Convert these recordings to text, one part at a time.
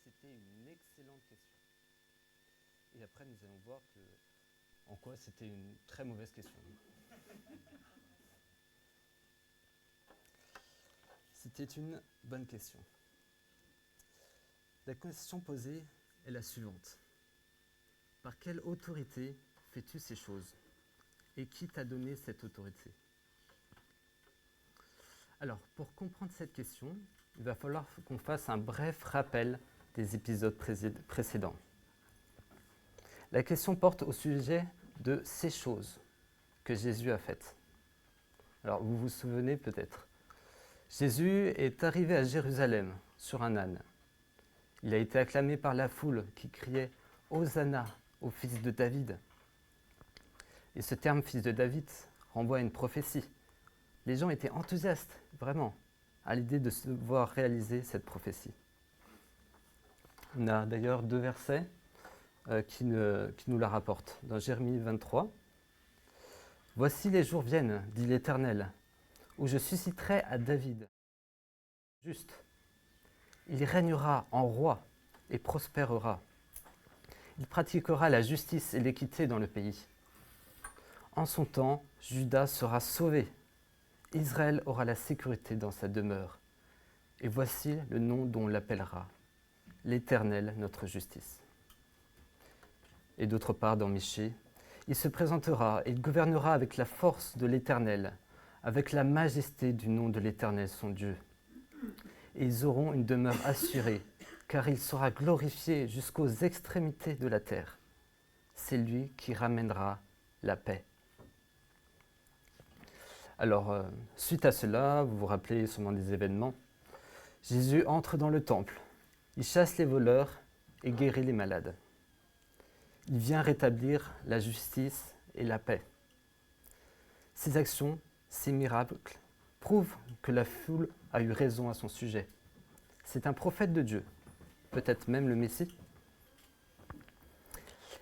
c'était une excellente question. Et après, nous allons voir en quoi c'était une très mauvaise question. C'était une bonne question. La question posée est la suivante. Par quelle autorité fais-tu ces choses? Et qui t'a donné cette autorité? Alors, pour comprendre cette question, il va falloir qu'on fasse un bref rappel des épisodes précédents. La question porte au sujet de ces choses que Jésus a faites. Alors, vous vous souvenez peut-être. Jésus est arrivé à Jérusalem sur un âne. Il a été acclamé par la foule qui criait « Hosanna au fils de David ». Et ce terme « fils de David » renvoie à une prophétie. Les gens étaient enthousiastes, vraiment, à l'idée de se voir réaliser cette prophétie. On a d'ailleurs deux versets qui nous la rapportent. Dans Jérémie 23, « Voici les jours viennent, dit l'Éternel, où je susciterai à David juste. Il régnera en roi et prospérera. Il pratiquera la justice et l'équité dans le pays. En son temps, Juda sera sauvé. Israël aura la sécurité dans sa demeure. Et voici le nom dont on l'appellera, l'Éternel, notre justice. » Et d'autre part, dans Michée, « Il se présentera et il gouvernera avec la force de l'Éternel, avec la majesté du nom de l'Éternel, son Dieu. Et ils auront une demeure assurée, car il sera glorifié jusqu'aux extrémités de la terre. C'est lui qui ramènera la paix. » Alors, suite à cela, vous vous rappelez sûrement des événements, Jésus entre dans le temple, il chasse les voleurs et guérit les malades. Il vient rétablir la justice et la paix. Ces actions, ces miracles, prouvent que la foule a eu raison à son sujet. C'est un prophète de Dieu, peut-être même le Messie.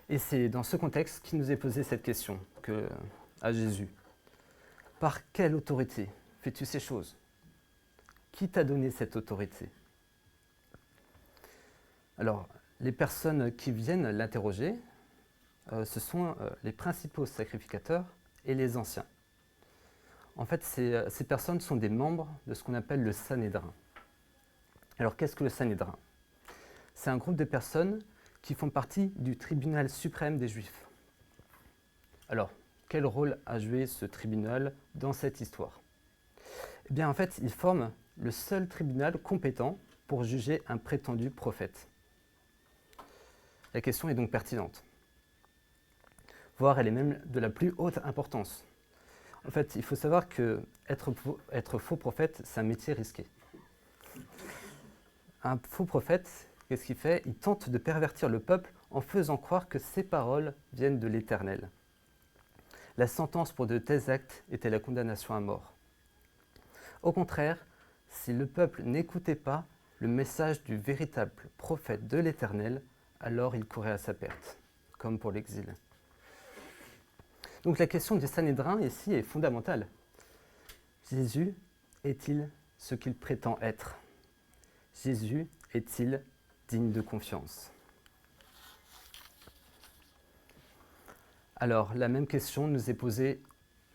Et c'est dans ce contexte qu'il nous est posé cette question à Jésus. Par quelle autorité fais-tu ces choses? Qui t'a donné cette autorité? Alors, les personnes qui viennent l'interroger, ce sont les principaux sacrificateurs et les anciens. En fait, ces personnes sont des membres de ce qu'on appelle le Sanhédrin. Alors, qu'est-ce que le Sanhédrin? C'est un groupe de personnes qui font partie du tribunal suprême des Juifs. Alors, quel rôle a joué ce tribunal dans cette histoire? Eh bien, en fait, il forme le seul tribunal compétent pour juger un prétendu prophète. La question est donc pertinente. Voire, elle est même de la plus haute importance. En fait, il faut savoir qu'être faux prophète, c'est un métier risqué. Un faux prophète, qu'est-ce qu'il fait? Il tente de pervertir le peuple en faisant croire que ses paroles viennent de l'Éternel. La sentence pour de tels actes était la condamnation à mort. Au contraire, si le peuple n'écoutait pas le message du véritable prophète de l'Éternel, alors il courait à sa perte, comme pour l'exil. Donc la question du Sanhédrin ici est fondamentale. Jésus est-il ce qu'il prétend être? Jésus est-il digne de confiance? Alors, la même question nous est posée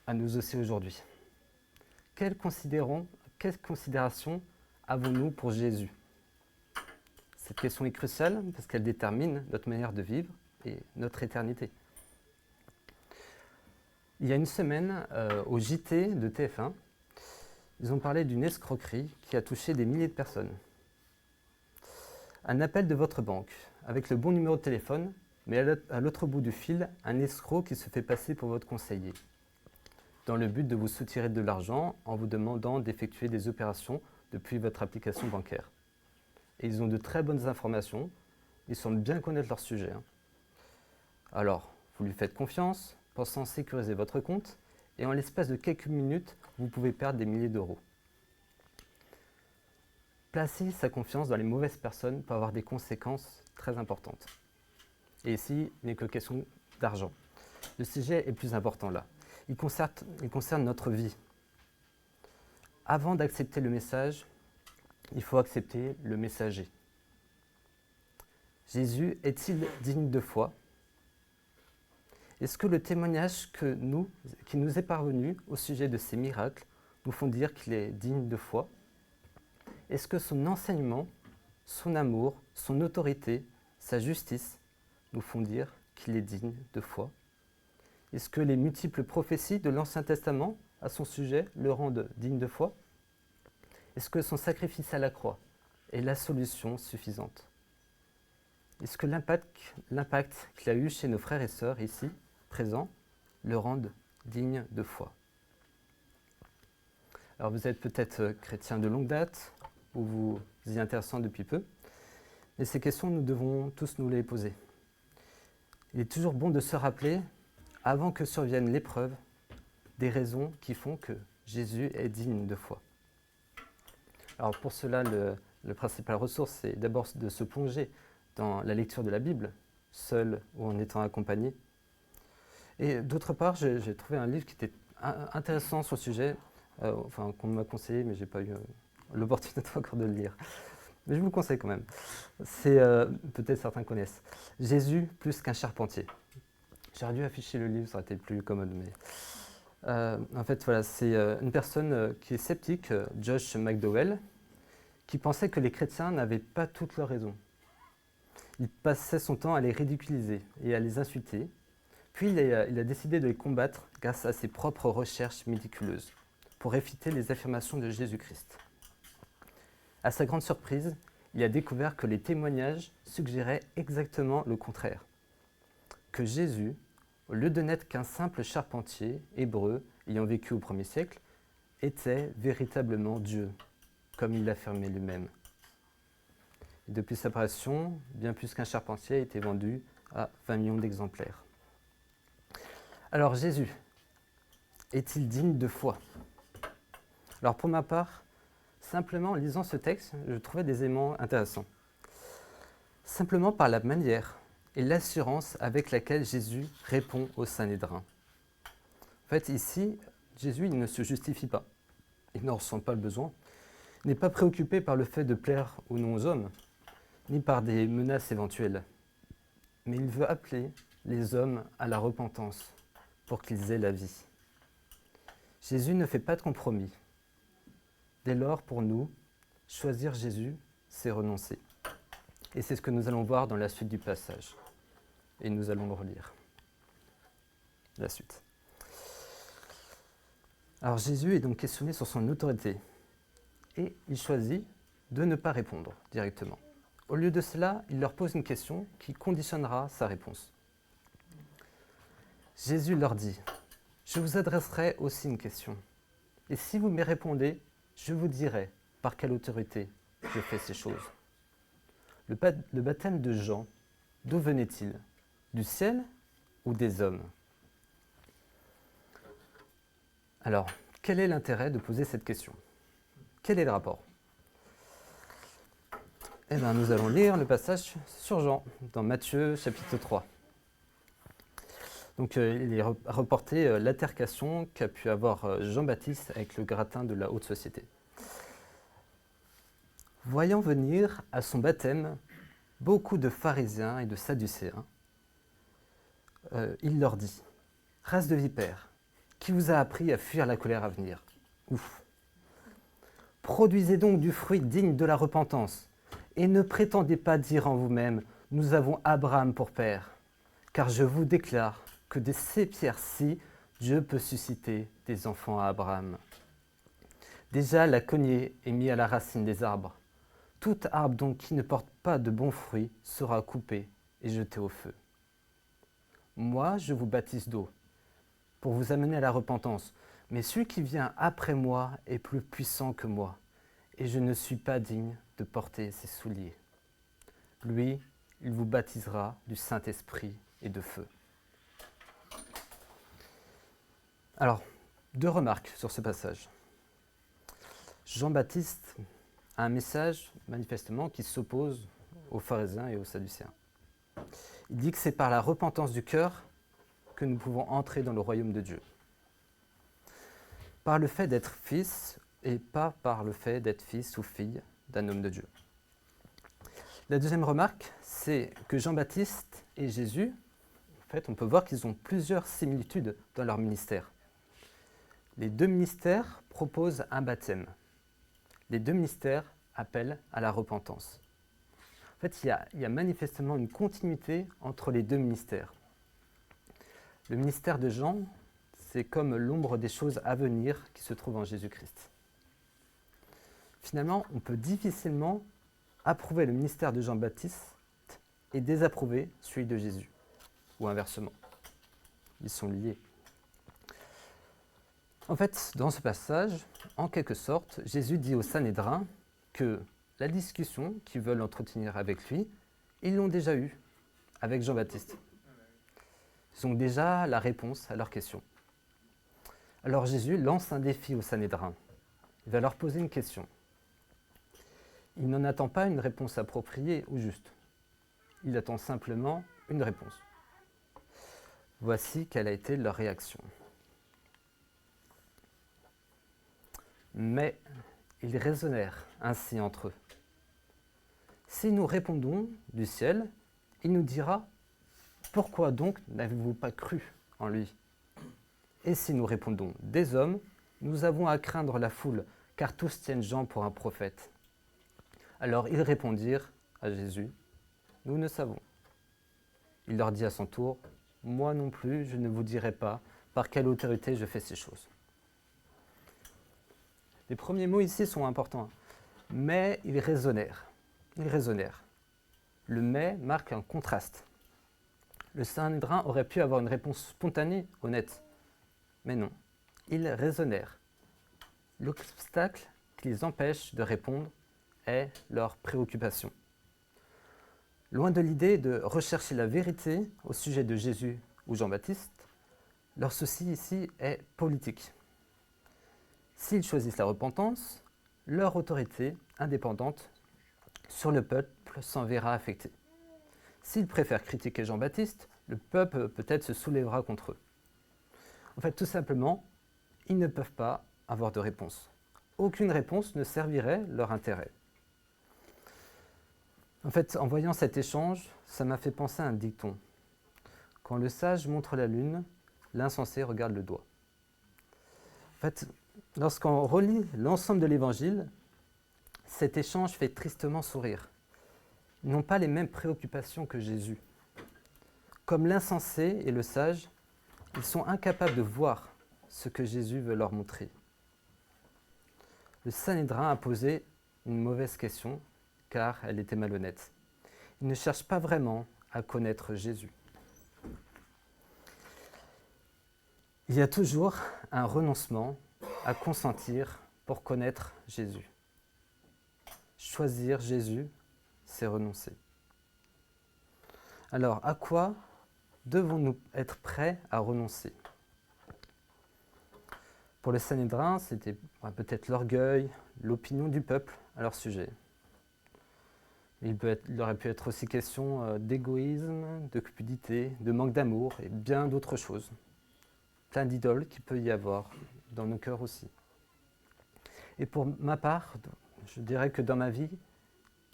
à nous aussi aujourd'hui. Quelle considération avons-nous pour Jésus? Cette question est cruciale parce qu'elle détermine notre manière de vivre et notre éternité. Il y a une semaine, au JT de TF1, ils ont parlé d'une escroquerie qui a touché des milliers de personnes. Un appel de votre banque avec le bon numéro de téléphone, mais à l'autre bout du fil, un escroc qui se fait passer pour votre conseiller, dans le but de vous soutirer de l'argent en vous demandant d'effectuer des opérations depuis votre application bancaire. Et ils ont de très bonnes informations, ils semblent bien connaître leur sujet. Alors, vous lui faites confiance, pensant sécuriser votre compte, et en l'espace de quelques minutes, vous pouvez perdre des milliers d'euros. Placer sa confiance dans les mauvaises personnes peut avoir des conséquences très importantes. Et ici, il n'est que question d'argent. Le sujet est plus important là. Il concerne notre vie. Avant d'accepter le message, il faut accepter le messager. Jésus est-il digne de foi? Est-ce que le témoignage qui nous est parvenu au sujet de ces miracles nous font dire qu'il est digne de foi? Est-ce que son enseignement, son amour, son autorité, sa justice nous font dire qu'il est digne de foi? Est-ce que les multiples prophéties de l'Ancien Testament à son sujet le rendent digne de foi? Est-ce que son sacrifice à la croix est la solution suffisante? Est-ce que l'impact qu'il a eu chez nos frères et sœurs ici, présents, le rendent digne de foi? Alors vous êtes peut-être chrétien de longue date, ou vous y intéressant depuis peu, mais ces questions, nous devons tous nous les poser. Il est toujours bon de se rappeler, avant que survienne l'épreuve, des raisons qui font que Jésus est digne de foi. Alors pour cela, le principal ressource, c'est d'abord de se plonger dans la lecture de la Bible, seul ou en étant accompagné. Et d'autre part, j'ai trouvé un livre qui était intéressant sur le sujet, qu'on m'a conseillé, mais je n'ai pas eu l'opportunité encore de le lire. Mais je vous le conseille quand même. C'est, peut-être certains connaissent, Jésus plus qu'un charpentier. J'aurais dû afficher le livre, ça aurait été plus commode. Mais en fait, voilà, c'est une personne qui est sceptique, Josh McDowell, qui pensait que les chrétiens n'avaient pas toutes leurs raisons. Il passait son temps à les ridiculiser et à les insulter. Puis il a décidé de les combattre grâce à ses propres recherches méticuleuses pour réfuter les affirmations de Jésus-Christ. À sa grande surprise, il a découvert que les témoignages suggéraient exactement le contraire. Que Jésus, au lieu de n'être qu'un simple charpentier hébreu ayant vécu au 1er siècle, était véritablement Dieu, comme il l'affirmait lui-même. Et depuis sa apparition, bien plus qu'un charpentier a été vendu à 20 millions d'exemplaires. Alors Jésus, est-il digne de foi? Alors pour ma part, simplement en lisant ce texte, je trouvais des éléments intéressants. Simplement par la manière et l'assurance avec laquelle Jésus répond au Sanhédrin. En fait, ici, Jésus il ne se justifie pas. Il n'en ressent pas le besoin. Il n'est pas préoccupé par le fait de plaire ou non aux hommes, ni par des menaces éventuelles. Mais il veut appeler les hommes à la repentance pour qu'ils aient la vie. Jésus ne fait pas de compromis. Dès lors, pour nous, choisir Jésus, c'est renoncer. Et c'est ce que nous allons voir dans la suite du passage. Et nous allons le relire. La suite. Alors Jésus est donc questionné sur son autorité. Et il choisit de ne pas répondre directement. Au lieu de cela, il leur pose une question qui conditionnera sa réponse. Jésus leur dit, « Je vous adresserai aussi une question. Et si vous me répondez, je vous dirai par quelle autorité je fais ces choses. » Le baptême de Jean, d'où venait-il? Du ciel ou des hommes? Alors, quel est l'intérêt de poser cette question? Quel est le rapport? Eh bien, nous allons lire le passage sur Jean, dans Matthieu chapitre 3. Donc, il est reporté l'altercation qu'a pu avoir Jean-Baptiste avec le gratin de la haute société. Voyant venir à son baptême beaucoup de pharisiens et de sadducéens, il leur dit, « Race de vipères, qui vous a appris à fuir la colère à venir? Ouf! Produisez donc du fruit digne de la repentance, et ne prétendez pas dire en vous-même, nous avons Abraham pour père, car je vous déclare que de ces pierres-ci, Dieu peut susciter des enfants à Abraham. Déjà, la cognée est mise à la racine des arbres. Tout arbre donc qui ne porte pas de bons fruits sera coupé et jeté au feu. Moi, je vous baptise d'eau, pour vous amener à la repentance. Mais celui qui vient après moi est plus puissant que moi, et je ne suis pas digne de porter ses souliers. Lui, il vous baptisera du Saint-Esprit et de feu. » Alors, 2 remarques sur ce passage. Jean-Baptiste a un message, manifestement, qui s'oppose aux pharisiens et aux sadducéens. Il dit que c'est par la repentance du cœur que nous pouvons entrer dans le royaume de Dieu. Par le fait d'être fils et pas par le fait d'être fils ou fille d'un homme de Dieu. La deuxième remarque, c'est que Jean-Baptiste et Jésus, en fait, on peut voir qu'ils ont plusieurs similitudes dans leur ministère. Les deux ministères proposent un baptême. Les deux ministères appellent à la repentance. En fait, il y a manifestement une continuité entre les deux ministères. Le ministère de Jean, c'est comme l'ombre des choses à venir qui se trouvent en Jésus-Christ. Finalement, on peut difficilement approuver le ministère de Jean-Baptiste et désapprouver celui de Jésus, ou inversement. Ils sont liés. En fait, dans ce passage, en quelque sorte, Jésus dit au Sanhédrin que la discussion qu'ils veulent entretenir avec lui, ils l'ont déjà eue avec Jean-Baptiste. Ils ont déjà la réponse à leurs questions. Alors Jésus lance un défi au Sanhédrin. Il va leur poser une question. Il n'en attend pas une réponse appropriée ou juste. Il attend simplement une réponse. Voici quelle a été leur réaction. Mais ils raisonnèrent ainsi entre eux. Si nous répondons du ciel, il nous dira « Pourquoi donc n'avez-vous pas cru en lui ?» Et si nous répondons des hommes, nous avons à craindre la foule, car tous tiennent Jean pour un prophète. Alors ils répondirent à Jésus « Nous ne savons. » Il leur dit à son tour « Moi non plus, je ne vous dirai pas par quelle autorité je fais ces choses. » Les premiers mots ici sont importants. Mais ils raisonnèrent. Ils raisonnèrent. Le mais marque un contraste. Le Sanhédrin aurait pu avoir une réponse spontanée, honnête. Mais non. Ils raisonnèrent. L'obstacle qui les empêche de répondre est leur préoccupation. Loin de l'idée de rechercher la vérité au sujet de Jésus ou Jean-Baptiste, leur souci ici est politique. S'ils choisissent la repentance, leur autorité indépendante sur le peuple s'en verra affectée. S'ils préfèrent critiquer Jean-Baptiste, le peuple peut-être se soulèvera contre eux. En fait, tout simplement, ils ne peuvent pas avoir de réponse. Aucune réponse ne servirait leur intérêt. En fait, en voyant cet échange, ça m'a fait penser à un dicton. Quand le sage montre la lune, l'insensé regarde le doigt. En fait, lorsqu'on relit l'ensemble de l'Évangile, cet échange fait tristement sourire. Ils n'ont pas les mêmes préoccupations que Jésus. Comme l'insensé et le sage, ils sont incapables de voir ce que Jésus veut leur montrer. Le Sanhédrin a posé une mauvaise question, car elle était malhonnête. Ils ne cherchent pas vraiment à connaître Jésus. Il y a toujours un renoncement à consentir pour connaître Jésus. Choisir Jésus, c'est renoncer. Alors, à quoi devons-nous être prêts à renoncer ? Pour le Sanhédrin, c'était peut-être l'orgueil, l'opinion du peuple à leur sujet. Il aurait pu être aussi question d'égoïsme, de cupidité, de manque d'amour et bien d'autres choses. Plein d'idoles qu'il peut y avoir dans nos cœurs aussi. Et pour ma part, je dirais que dans ma vie,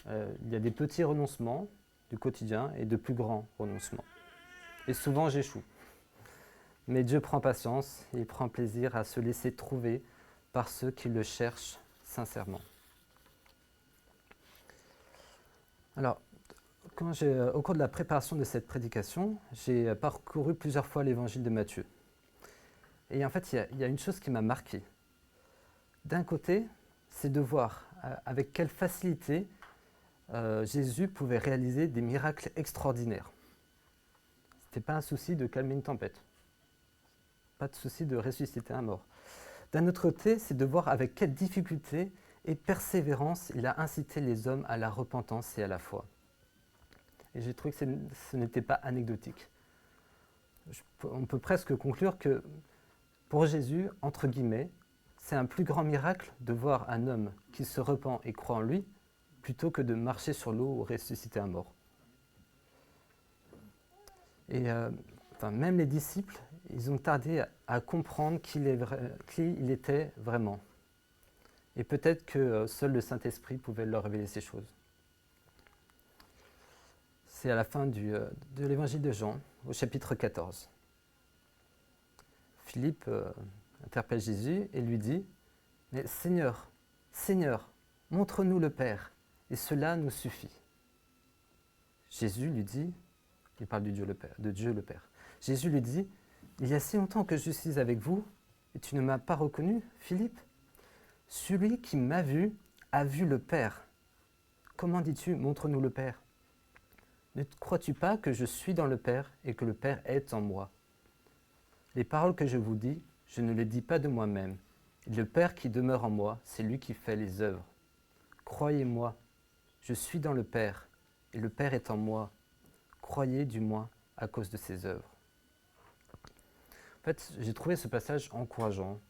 il y a des petits renoncements du quotidien et de plus grands renoncements. Et souvent, j'échoue. Mais Dieu prend patience et il prend plaisir à se laisser trouver par ceux qui le cherchent sincèrement. Alors, au cours de la préparation de cette prédication, j'ai parcouru plusieurs fois l'évangile de Matthieu. Et en fait, il y a une chose qui m'a marqué. D'un côté, c'est de voir avec quelle facilité Jésus pouvait réaliser des miracles extraordinaires. Ce n'était pas un souci de calmer une tempête. Pas de souci de ressusciter un mort. D'un autre côté, c'est de voir avec quelle difficulté et persévérance il a incité les hommes à la repentance et à la foi. Et j'ai trouvé que ce n'était pas anecdotique. On peut presque conclure que pour Jésus, entre guillemets, c'est un plus grand miracle de voir un homme qui se repent et croit en lui, plutôt que de marcher sur l'eau ou ressusciter un mort. Et même les disciples, ils ont tardé à comprendre qui il était vraiment. Et peut-être que seul le Saint-Esprit pouvait leur révéler ces choses. C'est à la fin de l'évangile de Jean, au chapitre 14. Philippe interpelle Jésus et lui dit « Mais Seigneur, Seigneur, montre-nous le Père, et cela nous suffit. » Jésus lui dit, il parle de Dieu le Père. Jésus lui dit « Il y a si longtemps que je suis avec vous, et tu ne m'as pas reconnu, Philippe? Celui qui m'a vu a vu le Père. Comment dis-tu, montre-nous le Père? Ne crois-tu pas que je suis dans le Père et que le Père est en moi? Les paroles que je vous dis, je ne les dis pas de moi-même. Le Père qui demeure en moi, c'est lui qui fait les œuvres. Croyez-moi, je suis dans le Père et le Père est en moi. Croyez du moins à cause de ses œuvres. En fait, j'ai trouvé ce passage encourageant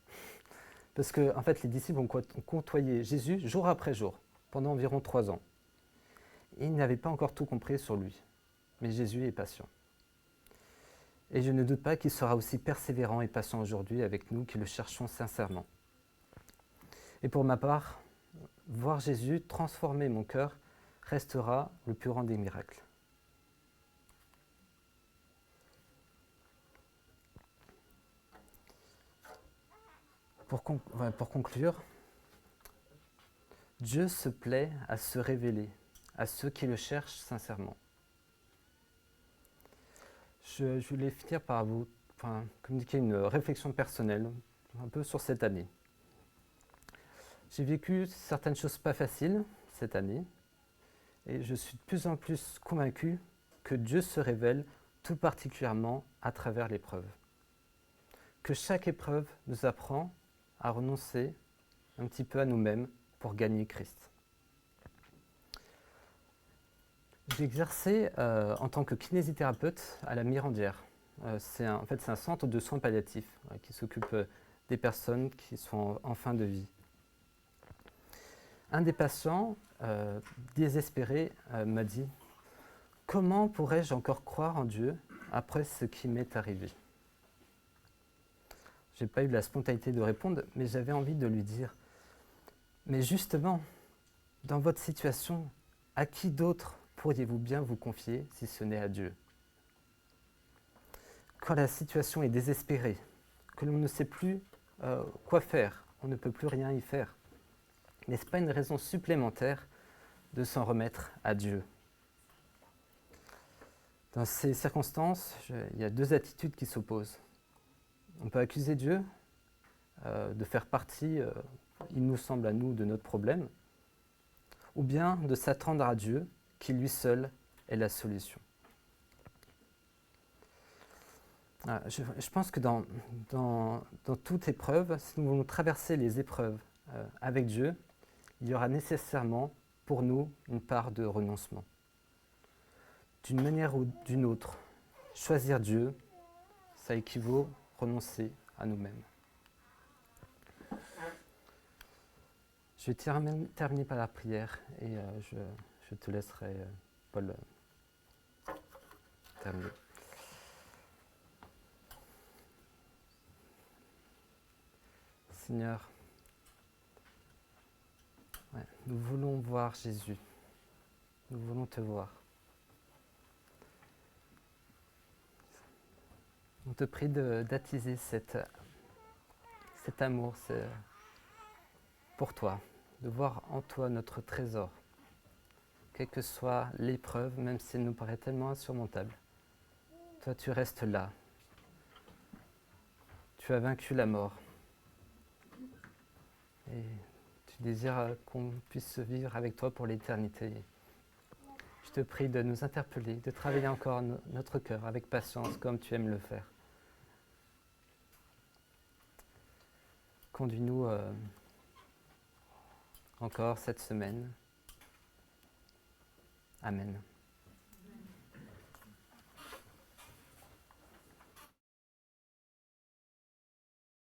parce que en fait, les disciples ont côtoyé Jésus jour après jour pendant environ 3 ans. Et ils n'avaient pas encore tout compris sur lui, mais Jésus est patient. Et je ne doute pas qu'il sera aussi persévérant et patient aujourd'hui avec nous qui le cherchons sincèrement. Et pour ma part, voir Jésus transformer mon cœur restera le plus grand des miracles. Pour conclure, Dieu se plaît à se révéler à ceux qui le cherchent sincèrement. Je voulais finir par vous communiquer une réflexion personnelle un peu sur cette année. J'ai vécu certaines choses pas faciles cette année et je suis de plus en plus convaincu que Dieu se révèle tout particulièrement à travers l'épreuve. Que chaque épreuve nous apprend à renoncer un petit peu à nous-mêmes pour gagner Christ. J'ai exercé en tant que kinésithérapeute à la Mirandière. C'est un centre de soins palliatifs qui s'occupe des personnes qui sont en fin de vie. Un des patients, désespéré, m'a dit « Comment pourrais-je encore croire en Dieu après ce qui m'est arrivé ?» Je n'ai pas eu la spontanéité de répondre, mais j'avais envie de lui dire « Mais justement, dans votre situation, à qui d'autre pourriez-vous bien vous confier si ce n'est à Dieu? Quand la situation est désespérée, que l'on ne sait plus quoi faire, on ne peut plus rien y faire, n'est-ce pas une raison supplémentaire de s'en remettre à Dieu? Dans ces circonstances, il y a 2 attitudes qui s'opposent. On peut accuser Dieu de faire partie, il nous semble à nous, de notre problème, ou bien de s'attendre à Dieu, qui lui seul est la solution. Je pense que dans toute épreuve, si nous voulons traverser les épreuves avec Dieu, il y aura nécessairement pour nous une part de renoncement. D'une manière ou d'une autre, choisir Dieu, ça équivaut à renoncer à nous-mêmes. Je vais terminer par la prière et je te laisserai, Paul, terminer. Seigneur, nous voulons voir Jésus, nous voulons te voir. On te prie d'attiser cet amour pour toi, de voir en toi notre trésor, quelle que soit l'épreuve, même si elle nous paraît tellement insurmontable. Toi, tu restes là. Tu as vaincu la mort. Et tu désires qu'on puisse vivre avec toi pour l'éternité. Je te prie de nous interpeller, de travailler encore notre cœur avec patience comme tu aimes le faire. Conduis-nous encore cette semaine. Amen.